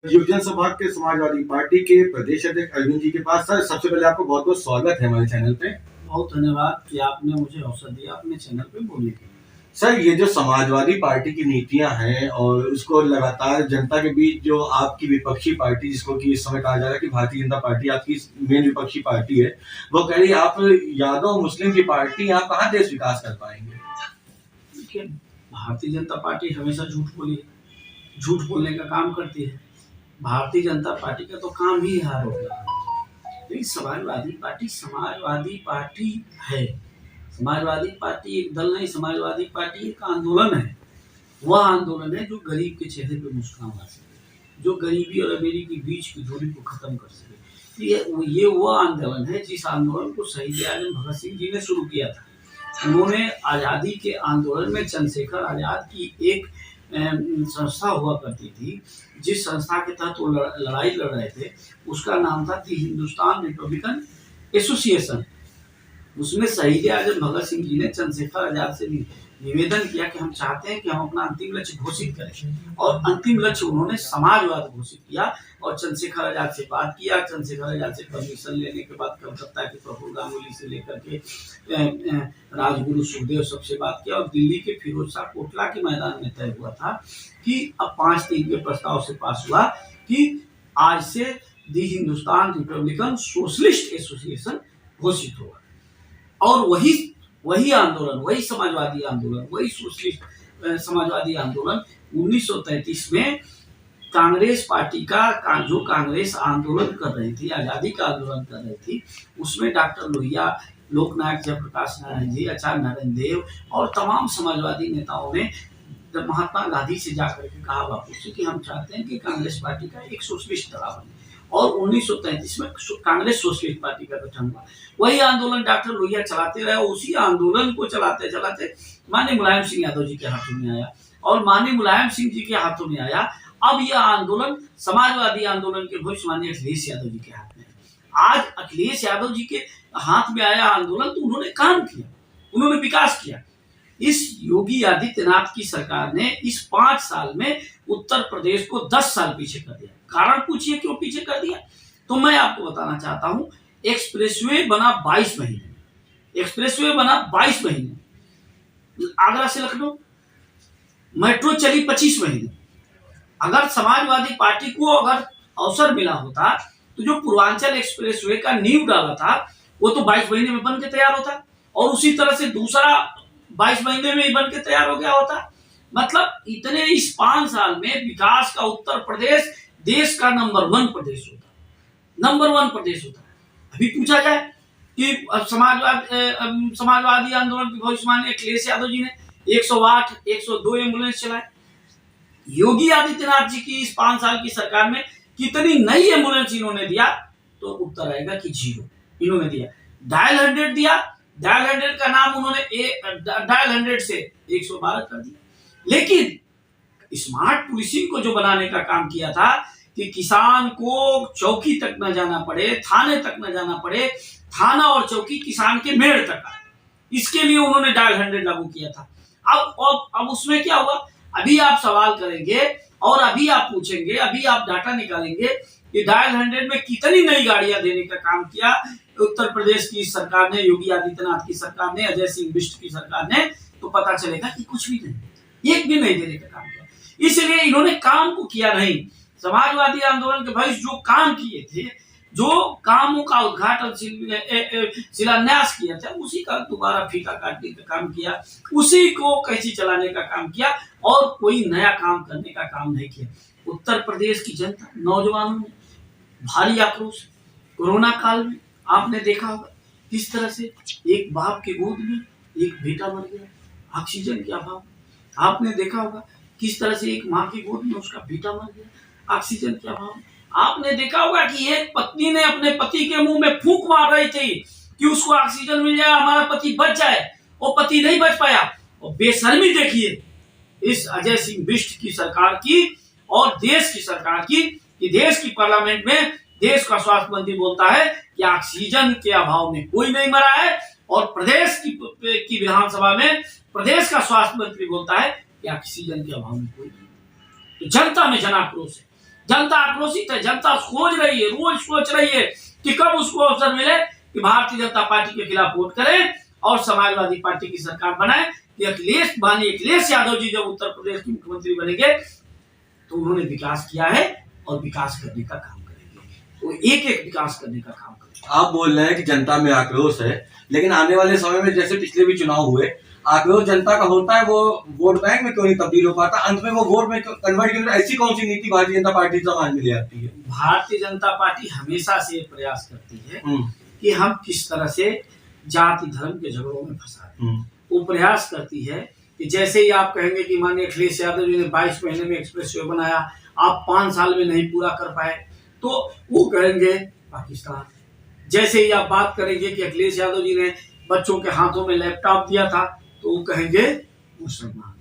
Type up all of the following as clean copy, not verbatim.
युवजन सभा के समाजवादी पार्टी के प्रदेश अध्यक्ष अरविंद जी के पास। सर, सबसे पहले आपको बहुत बहुत स्वागत है हमारे चैनल पे। बहुत धन्यवाद कि आपने मुझे अवसर दिया अपने चैनल पे बोलने के लिए। सर, ये जो समाजवादी पार्टी की नीतियां हैं और उसको लगातार जनता के बीच जो आपकी विपक्षी पार्टी, जिसको कि इस समय कहा जा रहा है कि भारतीय जनता पार्टी आपकी मेन विपक्षी पार्टी है, वो कह रही है आप यादव मुस्लिम की पार्टी, आप कहाँ देश विकास कर पाएंगे? देखिए, भारतीय जनता पार्टी हमेशा झूठ बोलने का काम करती है। भारतीय जनता पार्टी का तो काम ही है रोकना। लेकिन समाजवादी पार्टी है। समाजवादी पार्टी एक दल नहीं, समाजवादी पार्टी एक आंदोलन है। वह आंदोलन है जो गरीब के चेहरे पे मुस्कान ला सके, जो गरीबी और अमीरी के बीच की दूरी को खत्म कर सके। ये वो आंदोलन है जिस आंदोलन को शहीद आजम भगत सिंह जी ने शुरू किया था। उन्होंने आज़ादी के आंदोलन में चंद्रशेखर आजाद की एक संस्था हुआ करती थी, जिस संस्था के तहत वो लड़ाई लड़ रहे थे, उसका नाम था दी हिंदुस्तान रिपब्लिकन एसोसिएशन। उसमें शहीद आजम भगत सिंह जी ने चंद्रशेखर आजाद से निवेदन किया कि हम चाहते हैं कि हम अपना अंतिम लक्ष्य घोषित करें, और अंतिम लक्ष्य उन्होंने समाजवाद घोषित किया और चंद्रशेखर आजाद से बात किया। चंद्रशेखर आजाद से परमिशन लेने के बाद कलकत्ता के प्रफुल्ल गांगुली से लेकर के राजगुरु सुखदेव सबसे बात किया, और दिल्ली के फिरोज शाह कोटला के मैदान में तय हुआ था कि अब 5-3 के प्रस्ताव से पास हुआ कि आज से दी हिंदुस्तान रिपब्लिकन सोशलिस्ट एसोसिएशन घोषित होगा। और वही आंदोलन, वही समाजवादी आंदोलन, वही सोशलिस्ट समाजवादी आंदोलन 1933 में कांग्रेस पार्टी का जो कांग्रेस आंदोलन कर रही थी, आजादी का आंदोलन कर रही थी, उसमें डॉक्टर लोहिया, लोकनायक जयप्रकाश नारायण जी, आचार्य नारायण देव और तमाम समाजवादी नेताओं ने महात्मा गांधी से जाकर के कहा बापू से कि हम चाहते हैं कि कांग्रेस पार्टी का एक सोशलिस्ट दल बने। और 1933 में कांग्रेस सोशलिस्ट पार्टी का गठन हुआ। वही आंदोलन डॉक्टर लोहिया चलाते रहे, उसी आंदोलन को चलाते चलाते माननीय मुलायम सिंह यादव जी के हाथों में आया, और माननीय मुलायम सिंह जी के हाथों में आया। अब यह आंदोलन समाजवादी आंदोलन के भविष्य माननीय अखिलेश यादव जी के हाथ में है। आज अखिलेश यादव जी के हाथ में आया आंदोलन, तो उन्होंने काम किया, उन्होंने विकास किया। इस योगी आदित्यनाथ की सरकार ने इस 5 साल में उत्तर प्रदेश को 10 साल पीछे कर दिया। कारण पूछिए क्यों पीछे कर दिया, तो मैं आपको बताना चाहता हूं। एक्सप्रेसवे बना 22 महीने, एक्सप्रेसवे बना 22 महीने, आगरा से लखनऊ मेट्रो चली 25 महीने। अगर समाजवादी पार्टी को अगर अवसर मिला होता तो जो पूर्वांचल एक्सप्रेसवे का नींव डाला था वो तो 22 महीने में बन के तैयार होता, और उसी तरह से दूसरा 22 महीने में ही बन के तैयार हो गया होता। मतलब इतने इस 5 साल में विकास का उत्तर प्रदेश देश का नंबर 1 प्रदेश होता, नंबर 1 प्रदेश होता। अभी पूछा जाए कि समाजवादी आंदोलन की भविष्यवाणी अखिलेश यादव जी ने 108, 102 एम्बुलेंस चलाए। योगी आदित्यनाथ जी की इस 5 साल की सरकार में कितनी नई एम्बुलेंस इन्होंने दिया, तो उत्तर आएगा कि 0 इन्होंने दिया। डायल 100 दिया, डायल 100 का नाम उन्होंने डायल 100 से 112 कर दिया। लेकिन स्मार्ट पुलिसिंग को जो बनाने का काम किया था कि किसान को चौकी तक न जाना पड़े, थाने तक न जाना पड़े, थाना और चौकी किसान के मेड़ तक आए, इसके लिए उन्होंने डायल 100 लागू किया था। अब उसमें क्या हुआ, अभी आप सवाल करेंगे और अभी आप पूछेंगे, अभी आप डाटा निकालेंगे कि डायल 100 में कितनी नई गाड़ियां देने का काम किया उत्तर प्रदेश की सरकार ने, योगी आदित्यनाथ की सरकार ने, अजय सिंह बिष्ट की सरकार ने, तो पता चलेगा कि कुछ भी नहीं, एक भी नहीं देने का काम किया। इसलिए इन्होंने काम को किया नहीं। समाजवादी आंदोलन के भाई जो काम किए थे, जो कामों का उद्घाटन शिलान्यास किया था, उसी का दोबारा फीका काटने का काम किया, उसी को कैंची चलाने का काम किया, और कोई नया काम करने का काम नहीं किया। उत्तर प्रदेश की जनता, नौजवानों में भारी आक्रोश। कोरोना काल में आपने देखा होगा किस तरह से एक बाप के गोद में एक बेटा मर गया, ऑक्सीजन के अभाव। आपने देखा होगा किस तरह से एक माँ की गोद में उसका बेटा मर गया, ऑक्सीजन के अभाव। आपने देखा होगा कि एक पत्नी ने अपने पति के मुंह में फूंक मार रही थी कि उसको ऑक्सीजन मिल जाए, हमारा पति बच जाए, वो पति नहीं बच पाया। और बेशर्मी देखिए इस अजय सिंह बिष्ट की सरकार की और देश की सरकार की, कि देश की पार्लियामेंट में देश का स्वास्थ्य मंत्री बोलता है कि ऑक्सीजन के अभाव में कोई नहीं मरा है, और प्रदेश की विधानसभा में प्रदेश का स्वास्थ्य मंत्री बोलता है कि ऑक्सीजन के अभाव में कोई नहीं। तो जनता में जन आक्रोश है। जनता आक्रोशित है, जनता खोज रही है, रोज सोच रही है कि कब उसको अवसर मिले कि भारतीय जनता पार्टी के खिलाफ वोट करें और समाजवादी पार्टी की सरकार बनाए। कि अखिलेश यादव जी जब उत्तर प्रदेश के मुख्यमंत्री बनेंगे तो उन्होंने विकास किया है और विकास करने का काम करेंगे, तो एक एक विकास करने का काम करेंगे। आप बोल रहे हैं कि जनता में आक्रोश है, लेकिन आने वाले समय में जैसे पिछले भी चुनाव हुए, आक्रोश जनता का होता है, वो वोट बैंक में क्यों नहीं तब्दील हो पाता, अंत में वो वोट में कन्वर्ट क्यों? ऐसी कौन सी नीति भारतीय जनता पार्टी समाज में ले आती है? भारतीय जनता पार्टी हमेशा से प्रयास करती है कि हम किस तरह से जाति धर्म के झगड़ों में फंसा, वो प्रयास करती है कि जैसे ही आप कहेंगे कि माननीय अखिलेश यादव जी ने 22 महीने में एक्सप्रेस वे बनाया, आप 5 साल में नहीं पूरा कर पाए, तो वो कहेंगे पाकिस्तान। जैसे ही आप बात करेंगे कि अखिलेश यादव जी ने बच्चों के हाथों में लैपटॉप दिया था, तो वो कहेंगे मुसलमान।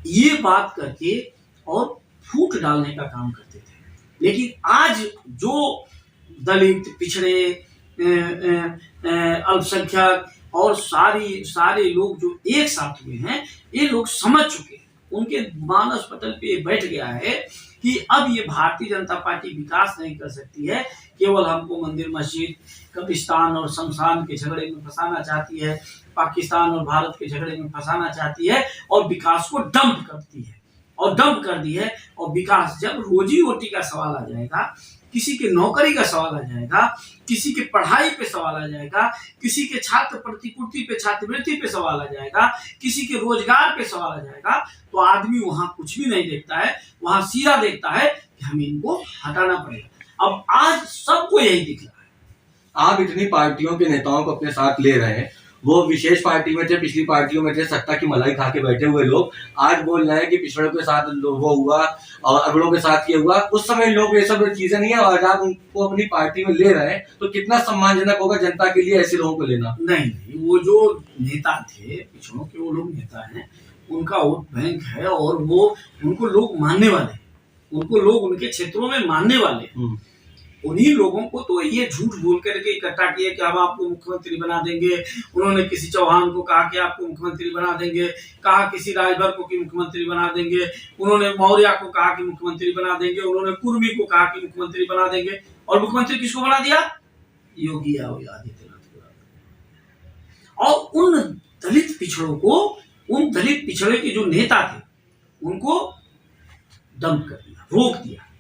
ये बात करके और फूट डालने का काम करते थे। लेकिन आज जो दलित, पिछड़े, अल्पसंख्यक और सारे लोग जो एक साथ हुए हैं, ये लोग समझ चुके हैं, उनके मानस पटल पे बैठ गया है कि अब ये भारतीय जनता पार्टी विकास नहीं कर सकती है, केवल हमको मंदिर मस्जिद, कब्रिस्तान और शमशान के झगड़े में फंसाना चाहती है, पाकिस्तान और भारत के झगड़े में फंसाना चाहती है और विकास को डंप करती है और डंप कर दी है। और विकास जब रोजी रोटी का सवाल आ जाएगा, किसी के नौकरी का सवाल आ जाएगा, किसी के पढ़ाई पे सवाल आ जाएगा, किसी के छात्र प्रतिपूर्ति पे, छात्रवृत्ति पे सवाल आ जाएगा, किसी के रोजगार पे सवाल आ जाएगा, तो आदमी वहां कुछ भी नहीं देखता है, वहां सीधा देखता है कि हमें इनको हटाना पड़ेगा। अब आज सबको यही दिख रहा है। आप इतनी पार्टियों के नेताओं को अपने साथ ले रहे हैं, वो विशेष पार्टी में थे, पिछली पार्टियों में थे, सत्ता की मलाई खा के बैठे हुए लोग आज बोल रहे हैं कि पिछड़ों के साथ वो हुआ और अगड़ों के साथ ये हुआ। उस समय लोग ये सब चीजें नहीं है, और आप उनको अपनी पार्टी में ले रहे हैं, तो कितना सम्मानजनक होगा जनता के लिए ऐसे लोगों को लेना। नहीं, वो जो नेता थे, पिछड़ों के वो लोग नेता हैं, उनका वोट बैंक है और वो उनको लोग मानने वाले, उनको लोग उनके क्षेत्रों में मानने वाले। उन्हीं लोगों को तो ये झूठ बोल करके इकट्ठा किया कि हम आपको मुख्यमंत्री बना देंगे। उन्होंने किसी चौहान को कहा कि आपको मुख्यमंत्री बना देंगे, कहा किसी राजभर को कि मुख्यमंत्री बना देंगे, उन्होंने मौर्य को कहा कि मुख्यमंत्री बना देंगे, उन्होंने कुर्मी को कहा कि मुख्यमंत्री बना देंगे, और मुख्यमंत्री किसको बना दिया? योगी आदित्यनाथ को। और उन दलित पिछड़ों को, उन दलित पिछड़े के जो नेता थे, उनको डंप कर दिया, रोक दिया,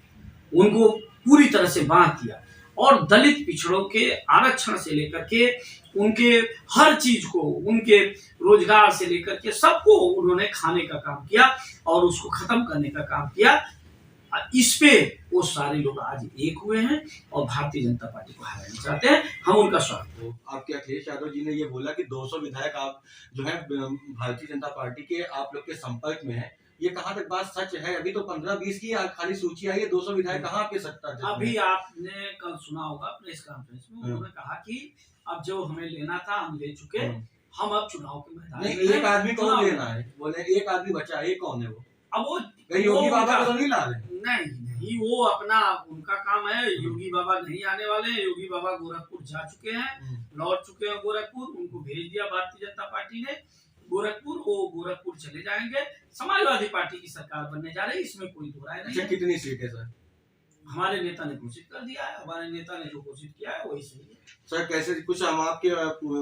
उनको पूरी तरह से बांध दिया, और दलित पिछड़ों के आरक्षण से लेकर के उनके हर चीज को, उनके रोजगार से लेकर के सबको उन्होंने खाने का काम किया और उसको खत्म करने का काम किया। इस पे वो सारे लोग आज एक हुए हैं और भारतीय जनता पार्टी को हराना चाहते हैं। हम उनका स्वागत। तो आपके अखिलेश यादव जी ने ये बोला कि 200 विधायक आप जो है भारतीय जनता पार्टी के आप लोग के संपर्क में है, ये कहाँ तक बात सच है? अभी तो 15-20 की खाली सूची आई है, 200 विधायक कहाँ आपके सत्ता है? अभी आपने कल सुना होगा प्रेस कॉन्फ्रेंस में, उन्होंने कहा कि अब जो हमें लेना था हम ले चुके, हम अब चुनाव के मैदान में। नहीं, एक आदमी कौन लेना है? बोले एक आदमी बचा है, कौन है वो? अब वो योगी बाबा को तो नहीं ला रहे? नहीं, वो अपना उनका काम है। योगी बाबा नहीं आने वाले हैं। योगी बाबा गोरखपुर जा चुके हैं, लौट चुके हैं गोरखपुर, उनको भेज दिया भारतीय जनता पार्टी ने गोरखपुर। वो गोरखपुर चले जाएंगे, समाजवादी पार्टी की सरकार बनने जा रही है, इसमें कोई दो राय नहीं है। कितनी सीटें सर? हमारे नेता ने घोषित कर दिया है, हमारे नेता ने जो घोषित किया है वही सही है। सर कैसे कुछ हम आपके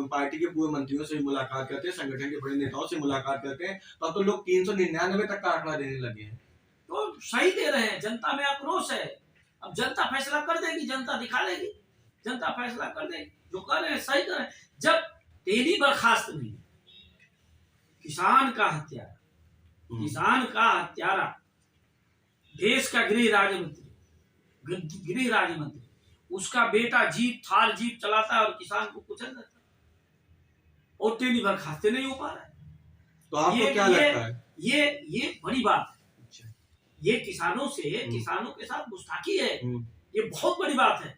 पार्टी के पूर्व मंत्रियों से मुलाकात करते हैं, संगठन के बड़े नेताओं से मुलाकात करते हैं, तब तो लोग 399 तक का आंकड़ा देने लगे हैं। तो सही दे रहे हैं, जनता में आक्रोश है। अब जनता फैसला कर देगी, जनता दिखा देगी, जनता फैसला कर देगी। जो कर रहे हैं सही कर रहे हैं। जब तेली बर्खास्त नहीं, किसान का हत्यारा, किसान का हत्यारा, देश का गृह राज्य मंत्री, उसका बेटा थार जीप चलाता है और किसान को कुचल देता है, और तेली बर्खास्त नहीं हो पा रहा है। तो आपको क्या लगता है? ये बड़ी बात है। अच्छा। ये किसानों के साथ गुस्ताखी है। ये बहुत बड़ी बात है,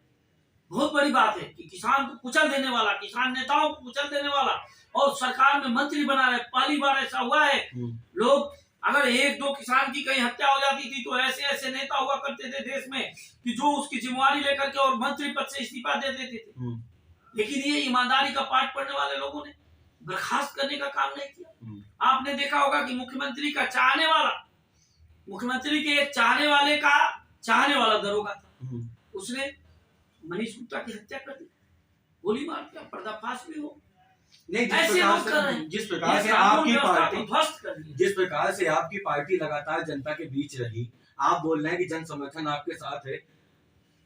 बहुत बड़ी बात है कि किसान को कुचल देने वाला, किसान नेताओं को कुचल देने वाला, और सरकार में मंत्री बना रहे। पहली बार ऐसा हुआ है। लोग अगर 1-2 किसान की कहीं हत्या हो जाती थी तो ऐसे नेता हुआ करते थे देश में कि जो उसकी जिम्मेवारी लेकर के और मंत्री पद से इस्तीफा दे देते थे। लेकिन ये ईमानदारी का पाठ पढ़ने वाले लोगों ने बर्खास्त करने का काम नहीं किया। आपने देखा होगा कि मुख्यमंत्री के एक चाहने वाले का चाहने वाला दरोगा था, हम्म। उसने मनीष गुप्ता की हत्या कर दी, गोली मार दिया, पर्दाफाश भी हो। नहीं, ऐसे लोग कर रहे हैं। जिस प्रकार ये से कानून आपकी व्यवस्था को पार्टी ध्वस्त कर दिया। जिस प्रकार से आपकी पार्टी लगातार जनता के बीच रही, आप बोल रहे हैं कि जन समर्थन आपके साथ है।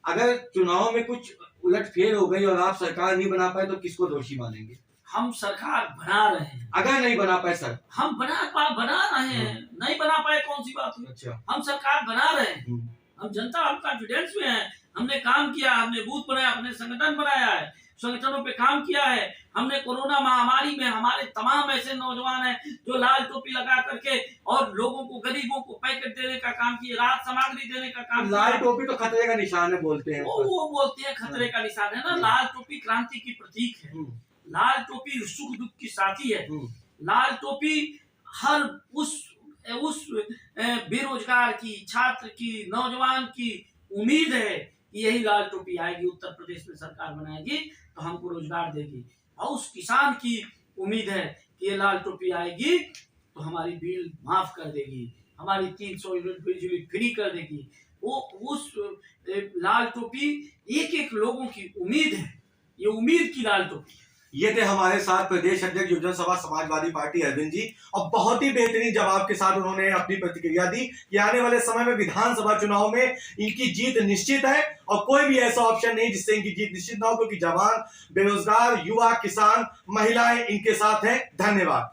अगर चुनाव में कुछ उलटफेर हो गई और आप सरकार नहीं बना पाए तो किसको दोषी मानेंगे? हम सरकार बना रहे हैं। अगर नहीं बना पाए सर? हम बना रहे हैं, नहीं बना पाए कौन सी बात हुई? अच्छा। हम सरकार बना रहे हैं, हम जनता, हम कॉन्फिडेंस में है, हमने काम किया, हमने बूथ बनाया, अपने संगठन बनाया है, संगठनों पे काम किया है। हमने कोरोना महामारी में हमारे तमाम ऐसे नौजवान हैं जो लाल टोपी लगा करके और लोगों को, गरीबों को पैकेट देने का काम किया, राहत सामग्री देने का काम किया। लाल टोपी तो खतरे का निशान है बोलते हैं। वो बोलते हैं खतरे का निशान है ना। लाल टोपी क्रांति की प्रतीक है, लाल टोपी सुख दुख की साथी है। लाल टोपी हर उस बेरोजगार की, छात्र की, नौजवान की उम्मीद है कि यही लाल टोपी आएगी, उत्तर प्रदेश में सरकार बनाएगी तो हमको रोजगार देगी। और उस किसान की उम्मीद है कि ये लाल टोपी आएगी तो हमारी बिल माफ कर देगी, हमारी 300 यूनिट बिजली फ्री कर देगी। वो उस लाल टोपी एक एक लोगों की उम्मीद है, ये उम्मीद की लाल टोपी। ये थे हमारे साथ प्रदेश अध्यक्ष युवजन सभा समाजवादी पार्टी अरविंद जी, और बहुत ही बेहतरीन जवाब के साथ उन्होंने अपनी प्रतिक्रिया दी कि आने वाले समय में विधानसभा चुनाव में इनकी जीत निश्चित है और कोई भी ऐसा ऑप्शन नहीं जिससे इनकी जीत निश्चित ना हो, क्योंकि जवान, बेरोजगार, युवा, किसान, महिलाएं इनके साथ हैं। धन्यवाद।